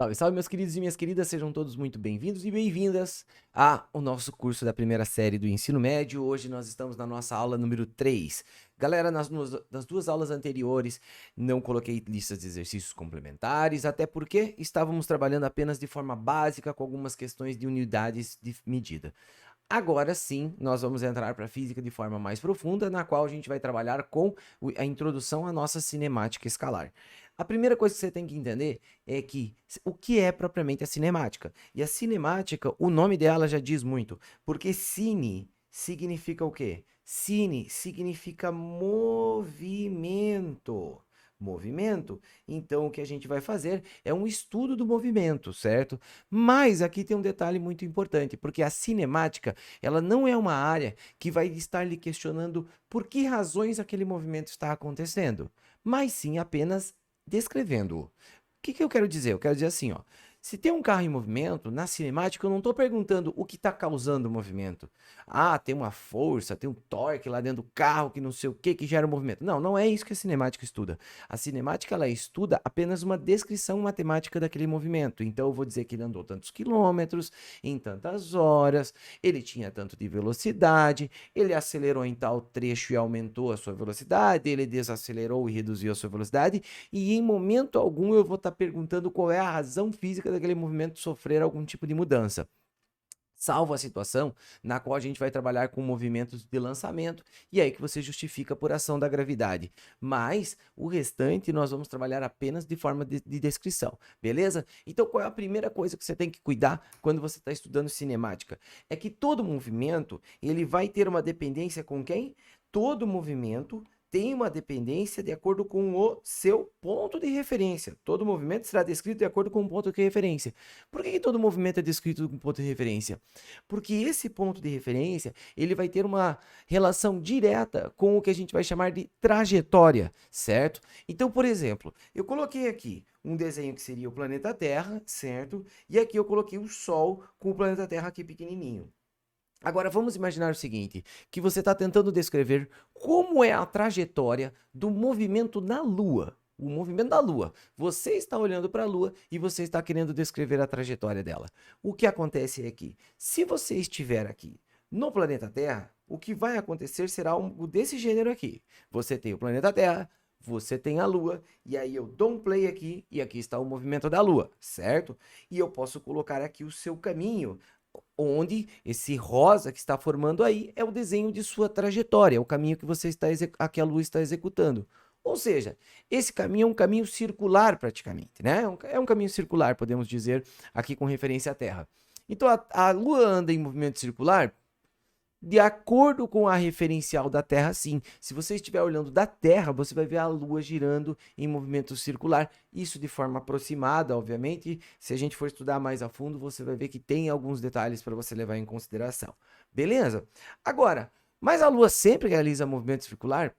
Salve, salve, meus queridos e minhas queridas, sejam todos muito bem-vindos e bem-vindas ao nosso curso da primeira série do ensino médio. Hoje nós estamos na nossa aula número 3. Galera, nas duas aulas anteriores não coloquei listas de exercícios complementares, até porque estávamos trabalhando apenas de forma básica com algumas questões de unidades de medida. Agora sim, nós vamos entrar para a física de forma mais profunda, na qual a gente vai trabalhar com a introdução à nossa cinemática escalar. A primeira coisa que você tem que entender é que o que é propriamente a cinemática. E a cinemática, o nome dela já diz muito, porque cine significa o quê? Cine significa movimento. Movimento. Então, o que a gente vai fazer é um estudo do movimento, certo? Mas aqui tem um detalhe muito importante, porque a cinemática, ela não é uma área que vai estar lhe questionando por que razões aquele movimento está acontecendo, mas sim apenas descrevendo-o. O que eu quero dizer? Eu quero dizer assim, ó. Se tem um carro em movimento, na cinemática eu não estou perguntando o que está causando o movimento. Ah, tem uma força, tem um torque lá dentro do carro que não sei o que gera o movimento. Não, não é isso que a cinemática estuda. A cinemática ela estuda apenas uma descrição matemática daquele movimento. Então eu vou dizer que ele andou tantos quilômetros em tantas horas, ele tinha tanto de velocidade, ele acelerou em tal trecho e aumentou a sua velocidade, ele desacelerou e reduziu a sua velocidade, e em momento algum eu vou estar perguntando qual é a razão física daquele movimento sofrer algum tipo de mudança. Salvo a situação na qual a gente vai trabalhar com movimentos de lançamento, e aí que você justifica por ação da gravidade. Mas o restante nós vamos trabalhar apenas de forma de descrição, beleza? Então qual é a primeira coisa que você tem que cuidar quando você está estudando cinemática? É que todo movimento ele vai ter uma dependência com quem? Todo movimento tem uma dependência de acordo com o seu ponto de referência. Todo movimento será descrito de acordo com um ponto de referência. Por que todo movimento é descrito com ponto de referência? Porque esse ponto de referência, ele vai ter uma relação direta com o que a gente vai chamar de trajetória, certo? Então, por exemplo, eu coloquei aqui um desenho que seria o planeta Terra, certo? E aqui eu coloquei o Sol com o planeta Terra aqui pequenininho. Agora vamos imaginar o seguinte, que você está tentando descrever como é a trajetória do movimento na Lua. O movimento da Lua. Você está olhando para a Lua e você está querendo descrever a trajetória dela. O que acontece é que, se você estiver aqui no planeta Terra, o que vai acontecer será algo desse gênero aqui. Você tem o planeta Terra, você tem a Lua, e aí eu dou um play aqui, e aqui está o movimento da Lua, certo? E eu posso colocar aqui o seu caminho, onde esse rosa que está formando aí é o desenho de sua trajetória, é o caminho que você está a que a Lua está executando. Ou seja, esse caminho é um caminho circular praticamente, né? É um caminho circular, podemos dizer, aqui com referência à Terra. Então a Lua anda em movimento circular de acordo com a referencial da Terra, sim. Se você estiver olhando da Terra, você vai ver a Lua girando em movimento circular. Isso de forma aproximada, obviamente. Se a gente for estudar mais a fundo, você vai ver que tem alguns detalhes para você levar em consideração. Beleza? Agora, mas a Lua sempre realiza movimento circular?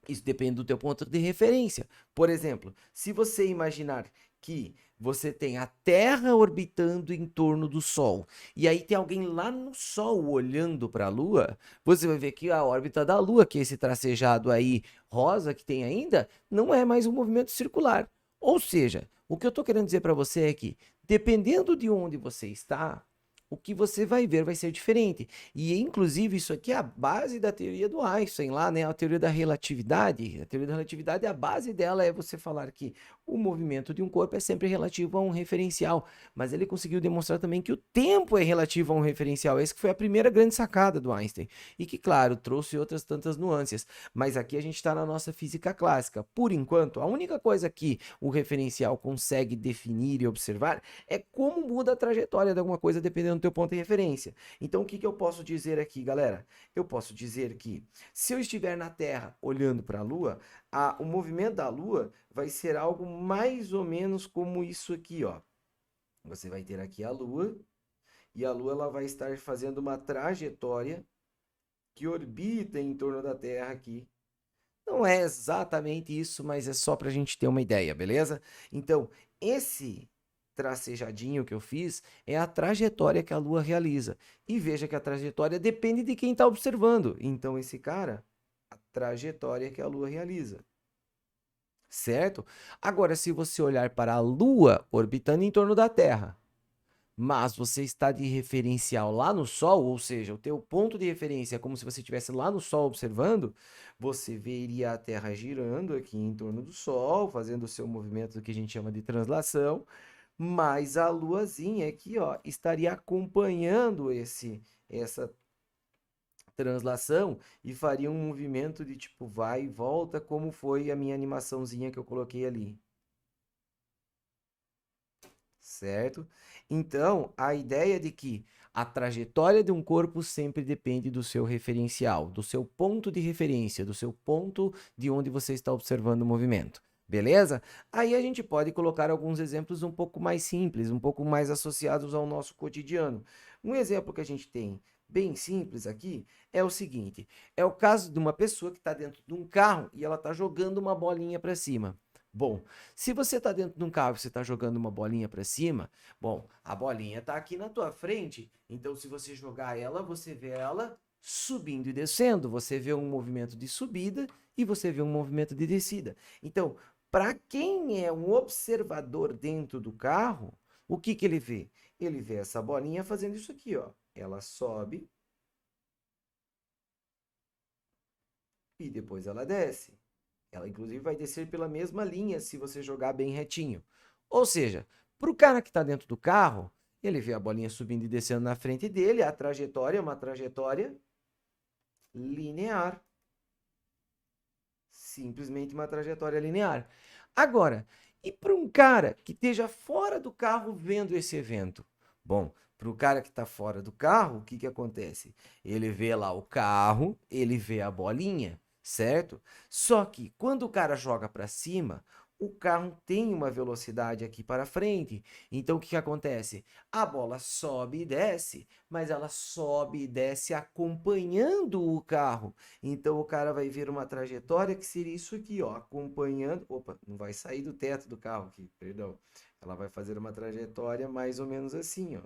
Isso depende do teu ponto de referência. Por exemplo, se você imaginar que você tem a Terra orbitando em torno do Sol, e aí tem alguém lá no Sol olhando para a Lua, você vai ver que a órbita da Lua, que é esse tracejado aí rosa que tem ainda, não é mais um movimento circular. Ou seja, o que eu estou querendo dizer para você é que, dependendo de onde você está, o que você vai ver vai ser diferente. E, inclusive, isso aqui é a base da teoria do Einstein lá, né? A teoria da relatividade. A teoria da relatividade, a base dela é você falar que o movimento de um corpo é sempre relativo a um referencial. Mas ele conseguiu demonstrar também que o tempo é relativo a um referencial. Essa que foi a primeira grande sacada do Einstein. E que, claro, trouxe outras tantas nuances. Mas aqui a gente está na nossa física clássica. Por enquanto, a única coisa que o referencial consegue definir e observar é como muda a trajetória de alguma coisa dependendo do teu ponto de referência. Então, o que eu posso dizer aqui, galera? Eu posso dizer que, se eu estiver na Terra olhando para a Lua, o movimento da Lua vai ser algo mais ou menos como isso aqui, ó. Você vai ter aqui a Lua, e a Lua ela vai estar fazendo uma trajetória que orbita em torno da Terra aqui. Não é exatamente isso, mas é só para a gente ter uma ideia, beleza? Então, esse tracejadinho que eu fiz é a trajetória que a Lua realiza. E veja que a trajetória depende de quem está observando. Então, esse cara, a trajetória que a Lua realiza. certo? Agora, se você olhar para a Lua orbitando em torno da Terra, mas você está de referencial lá no Sol, ou seja, o teu ponto de referência é como se você estivesse lá no Sol observando, você veria a Terra girando aqui em torno do Sol, fazendo o seu movimento que a gente chama de translação, mas a luazinha aqui, ó, estaria acompanhando essa translação e faria um movimento de tipo vai e volta, como foi a minha animaçãozinha que eu coloquei ali. Certo? Então, a ideia de que a trajetória de um corpo sempre depende do seu referencial, do seu ponto de referência, do seu ponto de onde você está observando o movimento. Beleza? Aí a gente pode colocar alguns exemplos um pouco mais simples, um pouco mais associados ao nosso cotidiano. Um exemplo que a gente tem bem simples aqui é o seguinte: é o caso de uma pessoa que está dentro de um carro e ela está jogando uma bolinha para cima. Bom, se você está dentro de um carro e você está jogando uma bolinha para cima, bom, a bolinha está aqui na tua frente, então se você jogar ela, você vê ela subindo e descendo, você vê um movimento de subida e você vê um movimento de descida. Então, para quem é um observador dentro do carro, o que que ele vê? Ele vê essa bolinha fazendo isso aqui, ó. Ela sobe e depois ela desce. Ela, inclusive, vai descer pela mesma linha se você jogar bem retinho. Ou seja, para o cara que está dentro do carro, ele vê a bolinha subindo e descendo na frente dele, a trajetória é uma trajetória linear. Simplesmente uma trajetória linear. Agora, e para um cara que esteja fora do carro vendo esse evento? Bom, para o cara que está fora do carro, o que que acontece? Ele vê lá o carro, ele vê a bolinha, certo? Só que quando o cara joga para cima, o carro tem uma velocidade aqui para frente. Então o que que acontece? A bola sobe e desce, mas ela sobe e desce acompanhando o carro. Então o cara vai ver uma trajetória que seria isso aqui, ó, acompanhando. Opa, não vai sair do teto do carro aqui, perdão. Ela vai fazer uma trajetória mais ou menos assim, ó.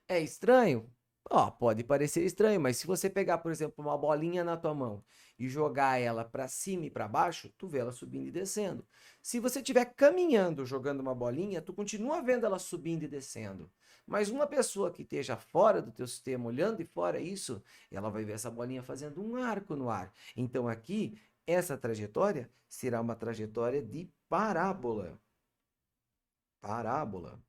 É estranho? Ó, pode parecer estranho, mas se você pegar, por exemplo, uma bolinha na tua mão e jogar ela para cima e para baixo, tu vê ela subindo e descendo. Se você estiver caminhando jogando uma bolinha, tu continua vendo ela subindo e descendo. Mas uma pessoa que esteja fora do teu sistema, olhando de fora isso, ela vai ver essa bolinha fazendo um arco no ar. Então aqui, essa trajetória será uma trajetória de parábola. Parábola.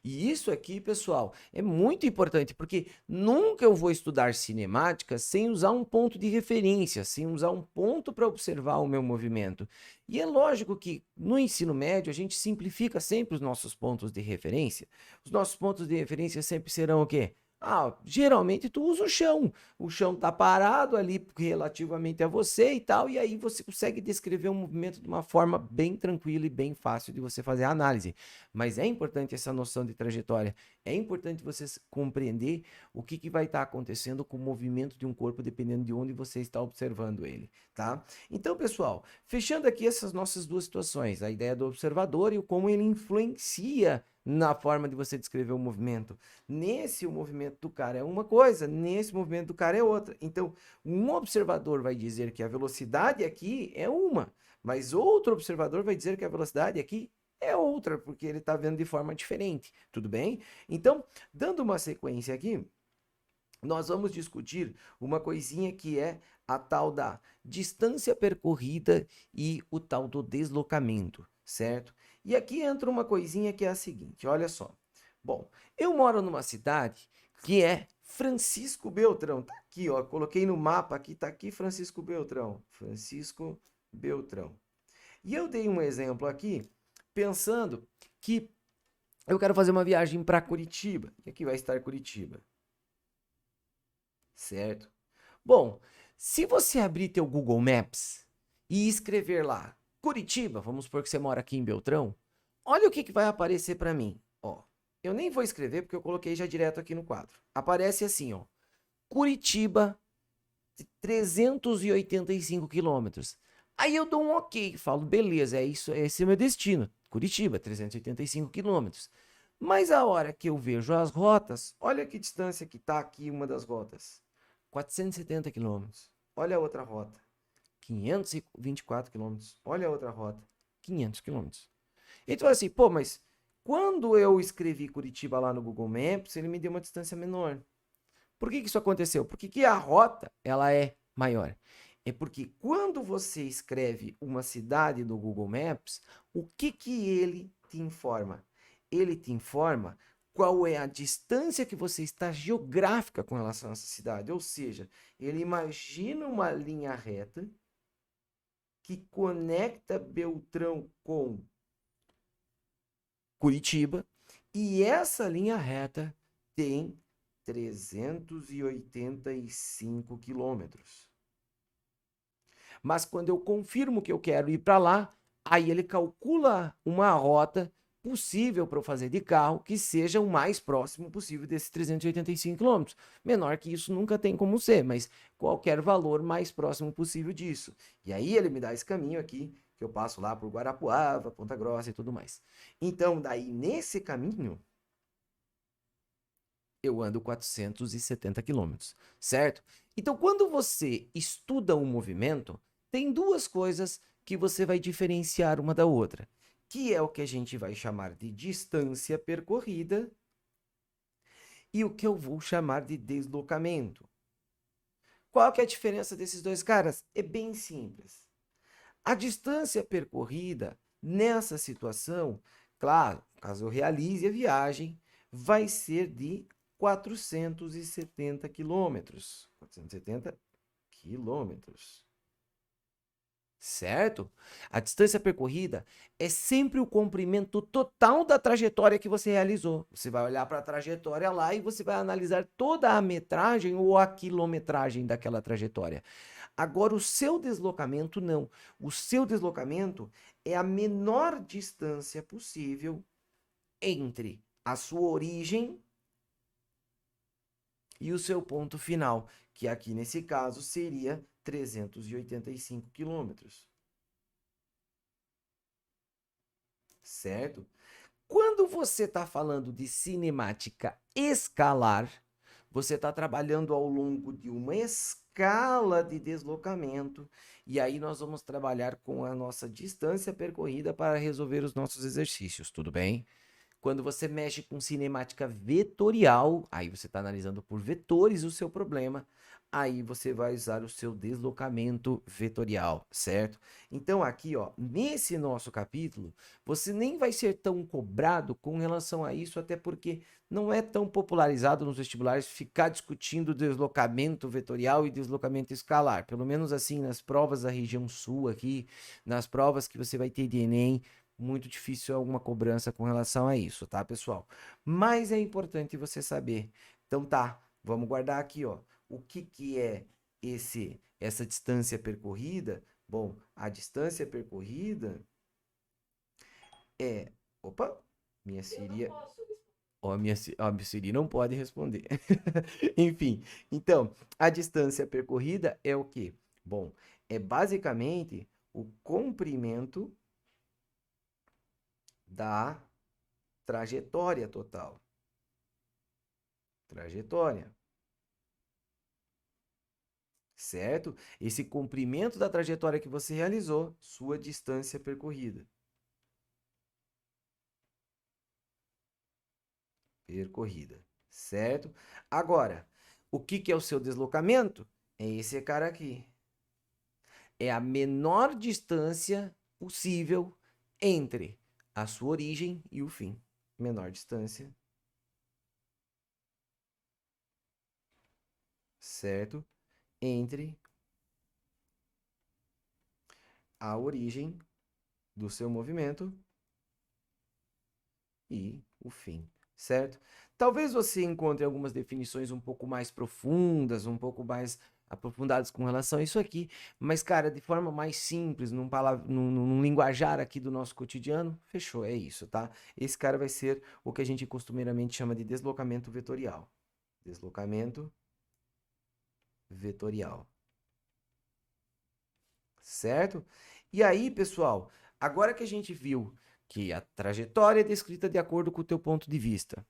E isso aqui, pessoal, é muito importante, porque nunca eu vou estudar cinemática sem usar um ponto de referência, sem usar um ponto para observar o meu movimento. E é lógico que no ensino médio a gente simplifica sempre os nossos pontos de referência. Os nossos pontos de referência sempre serão o quê? Ah, geralmente tu usa o chão tá parado ali relativamente a você e tal, e aí você consegue descrever um movimento de uma forma bem tranquila e bem fácil de você fazer a análise. Mas é importante essa noção de trajetória. É importante você compreender o que vai estar acontecendo com o movimento de um corpo dependendo de onde você está observando ele, tá? Então, pessoal, fechando aqui essas nossas duas situações, a ideia do observador e o como ele influencia na forma de você descrever o movimento. Nesse, o movimento do cara é uma coisa, nesse movimento do cara é outra. Então, um observador vai dizer que a velocidade aqui é uma, mas outro observador vai dizer que a velocidade aqui é outra, porque ele está vendo de forma diferente, tudo bem? Então, dando uma sequência aqui, nós vamos discutir uma coisinha que é a tal da distância percorrida e o tal do deslocamento, certo? E aqui entra uma coisinha que é a seguinte, olha só. Bom, eu moro numa cidade que é Francisco Beltrão. Tá aqui, ó, coloquei no mapa aqui, tá aqui Francisco Beltrão. Francisco Beltrão. E eu dei um exemplo aqui pensando que eu quero fazer uma viagem para Curitiba. E aqui vai estar Curitiba. Certo? Bom, se você abrir teu Google Maps e escrever lá Curitiba, vamos supor que você mora aqui em Beltrão, olha o que vai aparecer para mim. Ó, eu nem vou escrever porque eu coloquei já direto aqui no quadro. Aparece assim, ó, Curitiba, 385 quilômetros. Aí eu dou um ok, falo, beleza, é isso, esse é o meu destino. Curitiba, 385 quilômetros. Mas a hora que eu vejo as rotas, olha que distância que está aqui uma das rotas. 470 quilômetros. olha a outra rota. 524 quilômetros. Olha a outra rota. 500 quilômetros. Então, assim, pô, mas quando eu escrevi Curitiba lá no Google Maps, ele me deu uma distância menor. Por que isso aconteceu? Porque que a rota, ela é maior. É porque quando você escreve uma cidade no Google Maps, o que ele te informa? Ele te informa qual é a distância que você está geográfica com relação a essa cidade. Ou seja, ele imagina uma linha reta que conecta Beltrão com Curitiba, e essa linha reta tem 385 quilômetros. Mas quando eu confirmo que eu quero ir para lá, aí ele calcula uma rota possível para eu fazer de carro que seja o mais próximo possível desses 385 quilômetros. Menor que isso nunca tem como ser, mas qualquer valor mais próximo possível disso. E aí ele me dá esse caminho aqui, que eu passo lá por Guarapuava, Ponta Grossa e tudo mais. Então, daí nesse caminho, eu ando 470 quilômetros, certo? Então, quando você estuda um movimento, tem duas coisas que você vai diferenciar uma da outra, que é o que a gente vai chamar de distância percorrida e o que eu vou chamar de deslocamento. Qual que é a diferença desses dois caras? É bem simples. A distância percorrida nessa situação, claro, caso eu realize a viagem, vai ser de 470 quilômetros. 470 quilômetros. Certo? A distância percorrida é sempre o comprimento total da trajetória que você realizou. Você vai olhar para a trajetória lá e você vai analisar toda a metragem ou a quilometragem daquela trajetória. Agora, o seu deslocamento não. O seu deslocamento é a menor distância possível entre a sua origem e o seu ponto final, que aqui nesse caso seria 385 quilômetros. Certo? Quando você está falando de cinemática escalar, você está trabalhando ao longo de uma escala de deslocamento, e aí nós vamos trabalhar com a nossa distância percorrida para resolver os nossos exercícios, tudo bem? Quando você mexe com cinemática vetorial, aí você está analisando por vetores o seu problema, aí você vai usar o seu deslocamento vetorial, certo? Então aqui, ó, nesse nosso capítulo, você nem vai ser tão cobrado com relação a isso, até porque não é tão popularizado nos vestibulares ficar discutindo deslocamento vetorial e deslocamento escalar. Pelo menos assim, nas provas da região sul aqui, nas provas que você vai ter de Enem, muito difícil alguma cobrança com relação a isso, tá, pessoal? Mas é importante você saber. Então tá, vamos guardar aqui, ó. O que é essa distância percorrida? Bom, a distância percorrida é... Opa, minha Siri... Ó, minha Siri não pode responder. Enfim, então, a distância percorrida é o quê? Bom, é basicamente o comprimento da trajetória total. Trajetória. Certo? Esse comprimento da trajetória que você realizou, sua distância percorrida. Percorrida. Certo? Agora, o que é o seu deslocamento? É esse cara aqui. É a menor distância possível entre a sua origem e o fim. Menor distância. Certo? Entre a origem do seu movimento e o fim, certo? Talvez você encontre algumas definições um pouco mais profundas, um pouco mais aprofundadas com relação a isso aqui, mas, cara, de forma mais simples, num linguajar aqui do nosso cotidiano, fechou, é isso, tá? Esse cara vai ser o que a gente costumeiramente chama de deslocamento vetorial. Deslocamento vetorial. Certo? E aí, pessoal, agora que a gente viu que a trajetória é descrita de acordo com o teu ponto de vista,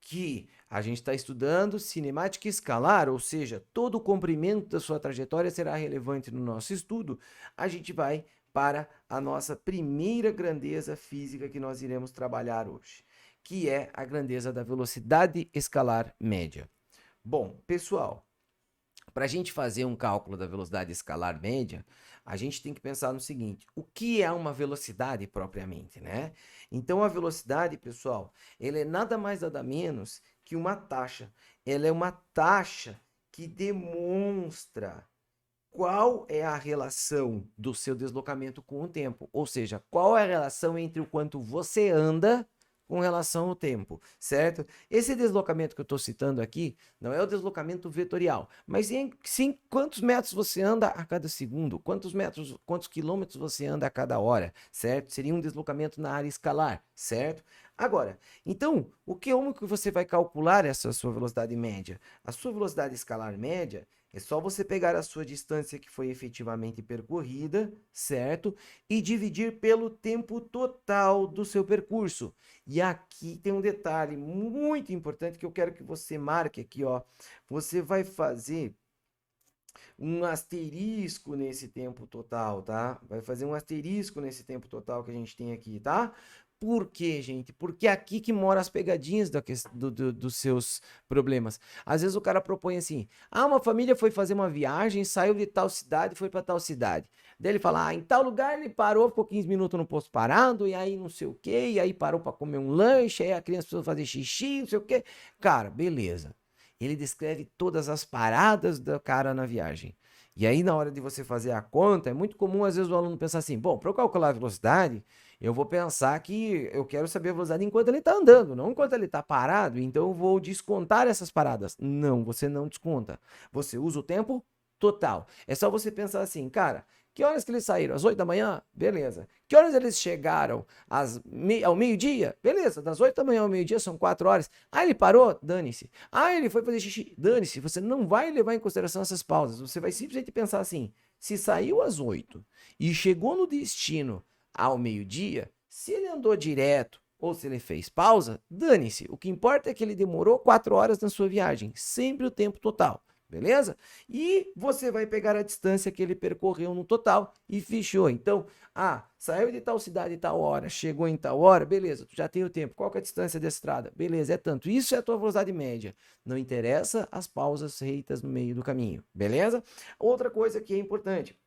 que a gente está estudando cinemática escalar, ou seja, todo o comprimento da sua trajetória será relevante no nosso estudo, a gente vai para a nossa primeira grandeza física que nós iremos trabalhar hoje, que é a grandeza da velocidade escalar média. Bom, pessoal, para a gente fazer um cálculo da velocidade escalar média, a gente tem que pensar no seguinte: o que é uma velocidade propriamente, né? Então, a velocidade, pessoal, ela é nada mais nada menos que uma taxa. Ela é uma taxa que demonstra qual é a relação do seu deslocamento com o tempo, ou seja, qual é a relação entre o quanto você anda com relação ao tempo, certo? Esse deslocamento que eu estou citando aqui não é o deslocamento vetorial, mas sim quantos metros você anda a cada segundo, quantos quilômetros você anda a cada hora, certo? Seria um deslocamento na área escalar, certo? Agora, então, como que você vai calcular essa sua velocidade média? A sua velocidade escalar média é só você pegar a sua distância que foi efetivamente percorrida, certo? E dividir pelo tempo total do seu percurso. E aqui tem um detalhe muito importante que eu quero que você marque aqui, ó. Você vai fazer um asterisco nesse tempo total, tá? Vai fazer um asterisco nesse tempo total que a gente tem aqui, tá? Por quê, gente? Porque é aqui que moram as pegadinhas dos seus problemas. Às vezes o cara propõe assim: ah, uma família foi fazer uma viagem, saiu de tal cidade, foi para tal cidade. Daí ele fala: ah, em tal lugar ele parou, ficou 15 minutos no posto parado, e aí não sei o quê, e aí parou para comer um lanche, aí a criança precisou fazer xixi, não sei o quê. Cara, beleza. Ele descreve todas as paradas do cara na viagem. E aí, na hora de você fazer a conta, é muito comum, às vezes, o aluno pensar assim: bom, para eu calcular a velocidade, eu vou pensar que eu quero saber a velocidade enquanto ele está andando, não enquanto ele está parado, então eu vou descontar essas paradas. Não, você não desconta. Você usa o tempo total. É só você pensar assim, cara, que horas que eles saíram? Às 8 da manhã? Beleza. Que horas eles chegaram? Ao meio-dia? Beleza, das 8 da manhã ao meio-dia são 4 horas. Ah, ele parou? Dane-se. Ah, ele foi fazer xixi? Dane-se. Você não vai levar em consideração essas pausas. Você vai simplesmente pensar assim: se saiu às 8 e chegou no destino ao meio-dia, se ele andou direto ou se ele fez pausa, dane-se. O que importa é que ele demorou 4 horas na sua viagem. Sempre o tempo total. Beleza? E você vai pegar a distância que ele percorreu no total e fechou. Então, saiu de tal cidade tal hora, chegou em tal hora, beleza, tu já tem o tempo. Qual que é a distância da estrada? Beleza, é tanto. Isso é a tua velocidade média. Não interessa as pausas feitas no meio do caminho, beleza? Outra coisa que é importante.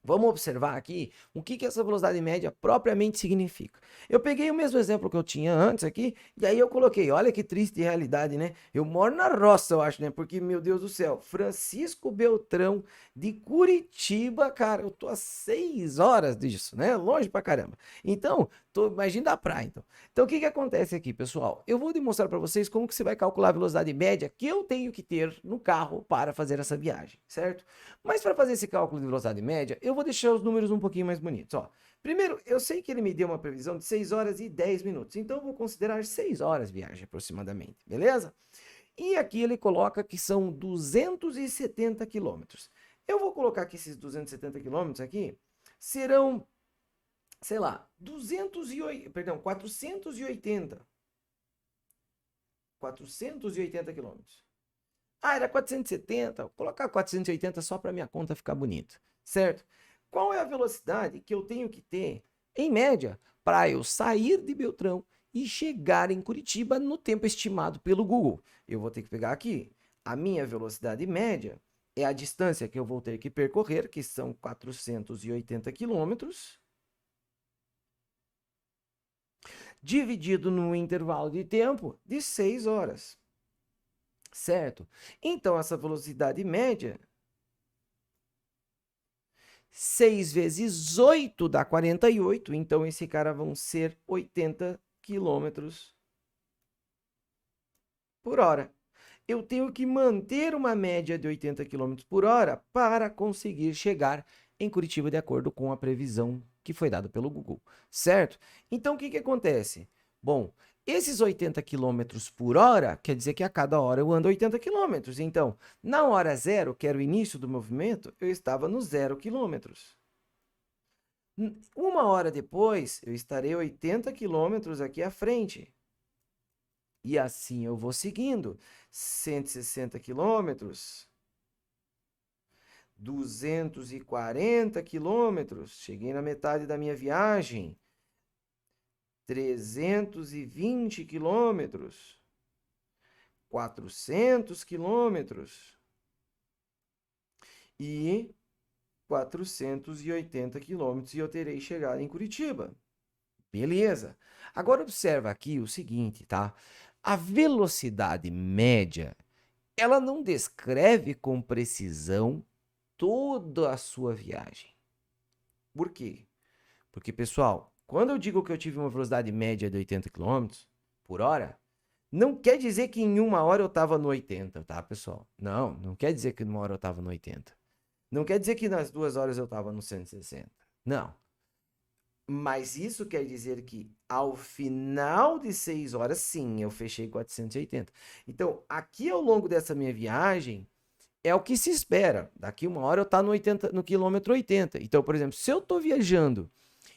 Vamos observar aqui o que essa velocidade média propriamente significa. Eu peguei o mesmo exemplo que eu tinha antes aqui, e aí eu coloquei, olha que triste realidade, né? Eu moro na roça, eu acho, né? Porque, meu Deus do céu, Francisco Beltrão de Curitiba, cara, eu tô a 6 horas disso, né? Longe pra caramba. Então, imagina a praia, então. Então, o que acontece aqui, pessoal? Eu vou demonstrar para vocês como que você vai calcular a velocidade média que eu tenho que ter no carro para fazer essa viagem, certo? Mas para fazer esse cálculo de velocidade média, eu vou deixar os números um pouquinho mais bonitos. Ó, primeiro, eu sei que ele me deu uma previsão de 6 horas e 10 minutos, então eu vou considerar 6 horas de viagem aproximadamente, beleza? E aqui ele coloca que são 270 quilômetros. Eu vou colocar que esses 270 quilômetros aqui serão, sei lá, 480 quilômetros. Ah, era 470, vou colocar 480 só para minha conta ficar bonita, certo? Qual é a velocidade que eu tenho que ter, em média, para eu sair de Beltrão e chegar em Curitiba no tempo estimado pelo Google? Eu vou ter que pegar aqui a minha velocidade média, é a distância que eu vou ter que percorrer, que são 480 quilômetros, dividido num intervalo de tempo de 6 horas. Certo? Então, essa velocidade média, 6 vezes 8 dá 48. Então, esse cara vão ser 80 quilômetros por hora. Eu tenho que manter uma média de 80 quilômetros por hora para conseguir chegar em Curitiba de acordo com a previsão que foi dada pelo Google, certo? Então, o que acontece? Bom, esses 80 quilômetros por hora quer dizer que a cada hora eu ando 80 quilômetros. Então, na hora zero, que era o início do movimento, eu estava no 0 quilômetros. Uma hora depois, eu estarei 80 quilômetros aqui à frente. E assim eu vou seguindo. 160 quilômetros, 240 quilômetros, cheguei na metade da minha viagem. 320 quilômetros, 400 quilômetros e 480 quilômetros e eu terei chegado em Curitiba. Beleza. Agora observa aqui o seguinte, tá? A velocidade média, ela não descreve com precisão toda a sua viagem. Por quê? Porque, pessoal, quando eu digo que eu tive uma velocidade média de 80 quilômetros por hora, não quer dizer que em 1 hora eu estava no 80, tá, pessoal? Não, não quer dizer que em 1 hora eu estava no 80. Não quer dizer que nas 2 horas eu estava no 160. Não. Mas isso quer dizer que ao final de 6 horas, sim, eu fechei 480. Então, aqui ao longo dessa minha viagem, é o que se espera. Daqui 1 hora eu estar no 80, no quilômetro 80. Então, por exemplo, se eu estou viajando,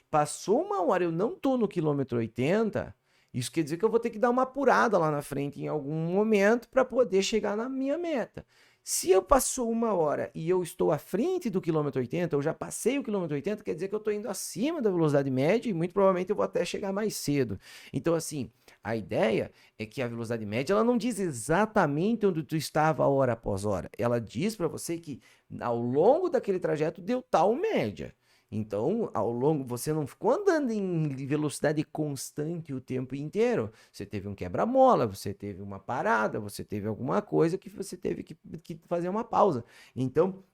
passou 1 hora, eu não estou no quilômetro 80, isso quer dizer que eu vou ter que dar uma apurada lá na frente em algum momento para poder chegar na minha meta. Se eu passou 1 hora e eu estou à frente do quilômetro 80, eu já passei o quilômetro 80, quer dizer que eu estou indo acima da velocidade média e muito provavelmente eu vou até chegar mais cedo. Então, assim, a ideia é que a velocidade média ela não diz exatamente onde tu estava hora após hora. Ela diz para você que ao longo daquele trajeto deu tal média. Então, ao longo, você não ficou andando em velocidade constante o tempo inteiro. Você teve um quebra-mola, você teve uma parada, você teve alguma coisa que você teve que fazer uma pausa. Então,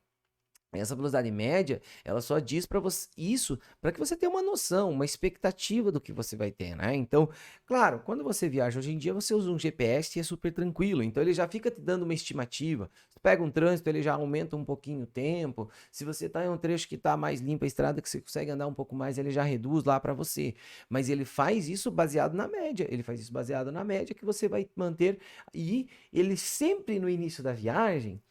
essa velocidade média, ela só diz para você isso para que você tenha uma noção, uma expectativa do que você vai ter, né? Então, claro, quando você viaja hoje em dia, você usa um GPS e é super tranquilo. Então, ele já fica te dando uma estimativa. Você pega um trânsito, ele já aumenta um pouquinho o tempo. Se você está em um trecho que está mais limpa a estrada, que você consegue andar um pouco mais, ele já reduz lá para você. Mas ele faz isso baseado na média. Ele faz isso baseado na média que você vai manter. E ele sempre no início da viagem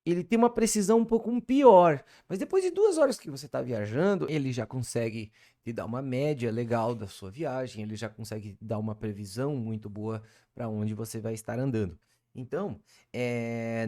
ele tem uma precisão um pouco pior. Mas depois de 2 horas que você está viajando, ele já consegue te dar uma média legal da sua viagem, ele já consegue dar uma previsão muito boa para onde você vai estar andando. Então,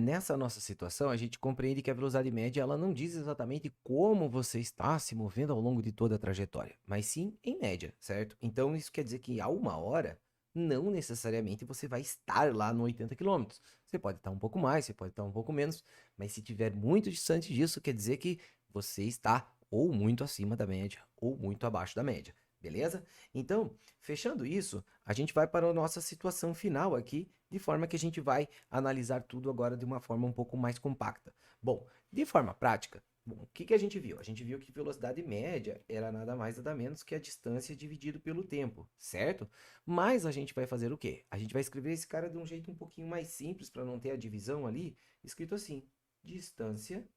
nessa nossa situação, a gente compreende que a velocidade média ela não diz exatamente como você está se movendo ao longo de toda a trajetória, mas sim em média, certo? Então, isso quer dizer que a 1 hora, não necessariamente você vai estar lá no 80 quilômetros. Você pode estar um pouco mais, você pode estar um pouco menos, mas se tiver muito distante disso, quer dizer que você está ou muito acima da média ou muito abaixo da média, beleza? Então, fechando isso, a gente vai para a nossa situação final aqui, de forma que a gente vai analisar tudo agora de uma forma um pouco mais compacta. Bom, de forma prática, bom, o que a gente viu? A gente viu que velocidade média era nada mais nada menos que a distância dividido pelo tempo, certo? Mas a gente vai fazer o quê? A gente vai escrever esse cara de um jeito um pouquinho mais simples para não ter a divisão ali, escrito assim: distância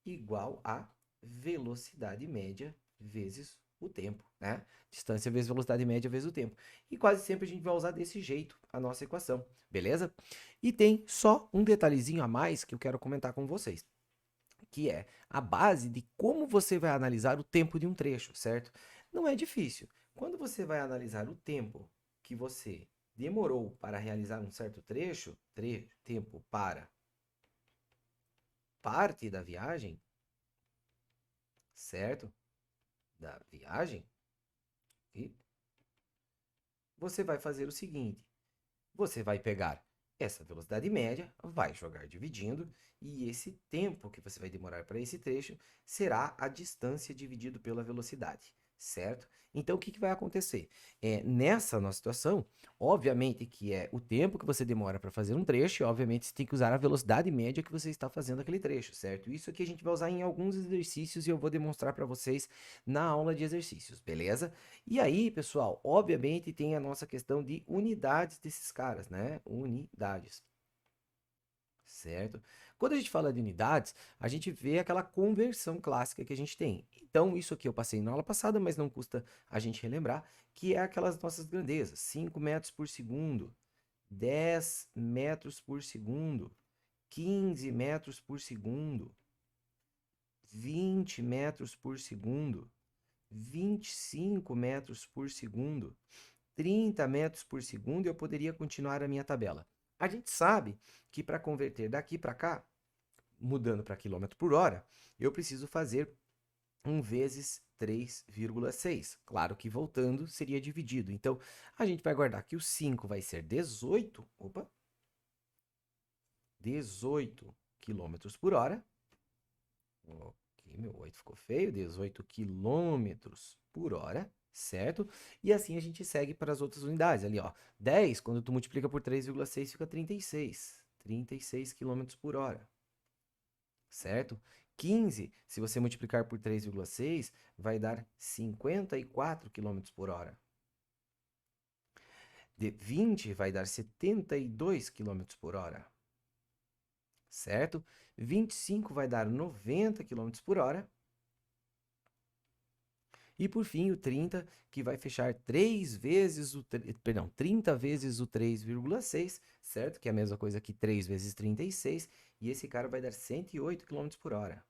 igual a velocidade média vezes o tempo, né? Distância vezes velocidade média vezes o tempo. E quase sempre a gente vai usar desse jeito a nossa equação, beleza? E tem só um detalhezinho a mais que eu quero comentar com vocês, que é a base de como você vai analisar o tempo de um trecho, certo? Não é difícil. Quando você vai analisar o tempo que você demorou para realizar um certo trecho, tempo para parte da viagem, certo? Da viagem, e você vai fazer o seguinte: você vai pegar essa velocidade média, vai jogar dividindo, e esse tempo que você vai demorar para esse trecho será a distância dividido pela velocidade, certo? Então, o que vai acontecer? Nessa nossa situação, obviamente que é o tempo que você demora para fazer um trecho, e obviamente você tem que usar a velocidade média que você está fazendo aquele trecho, certo? Isso aqui a gente vai usar em alguns exercícios e eu vou demonstrar para vocês na aula de exercícios, beleza? E aí, pessoal, obviamente tem a nossa questão de unidades desses caras, né? Unidades, certo? Quando a gente fala de unidades, a gente vê aquela conversão clássica que a gente tem. Então, isso aqui eu passei na aula passada, mas não custa a gente relembrar, que é aquelas nossas grandezas: 5 metros por segundo, 10 metros por segundo, 15 metros por segundo, 20 metros por segundo, 25 metros por segundo, 30 metros por segundo, eu poderia continuar a minha tabela. A gente sabe que para converter daqui para cá, mudando para quilômetro por hora, eu preciso fazer 1 vezes 3,6. Claro que voltando seria dividido. Então, a gente vai guardar que o 5 vai ser 18. Opa! 18 quilômetros por hora. Ok, meu 8 ficou feio. 18 quilômetros por hora, certo? E assim a gente segue para as outras unidades. Ali, ó, 10, quando tu multiplica por 3,6, fica 36. 36 quilômetros por hora, certo? 15, se você multiplicar por 3,6, vai dar 54 quilômetros por hora. 20 vai dar 72 quilômetros por hora, certo? 25 vai dar 90 quilômetros por hora. E por fim, o 30, que vai fechar 3 vezes o, 30 vezes o 3,6, certo? Que é a mesma coisa que 3 vezes 36, e esse cara vai dar 108 km por hora,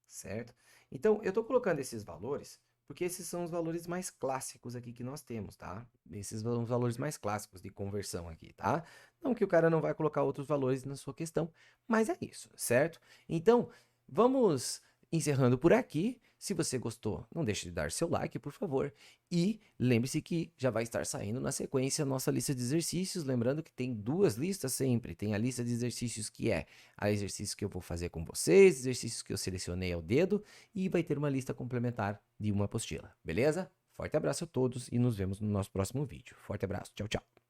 certo? Então, eu estou colocando esses valores porque esses são os valores mais clássicos aqui que nós temos, tá? Esses são os valores mais clássicos de conversão aqui, tá? Não que o cara não vai colocar outros valores na sua questão, mas é isso, certo? Então, vamos encerrando por aqui. Se você gostou, não deixe de dar seu like, por favor. E lembre-se que já vai estar saindo na sequência a nossa lista de exercícios. Lembrando que tem 2 listas sempre. Tem a lista de exercícios que é a exercício que eu vou fazer com vocês, exercícios que eu selecionei ao dedo, e vai ter uma lista complementar de uma apostila, beleza? Forte abraço a todos e nos vemos no nosso próximo vídeo. Forte abraço, tchau, tchau.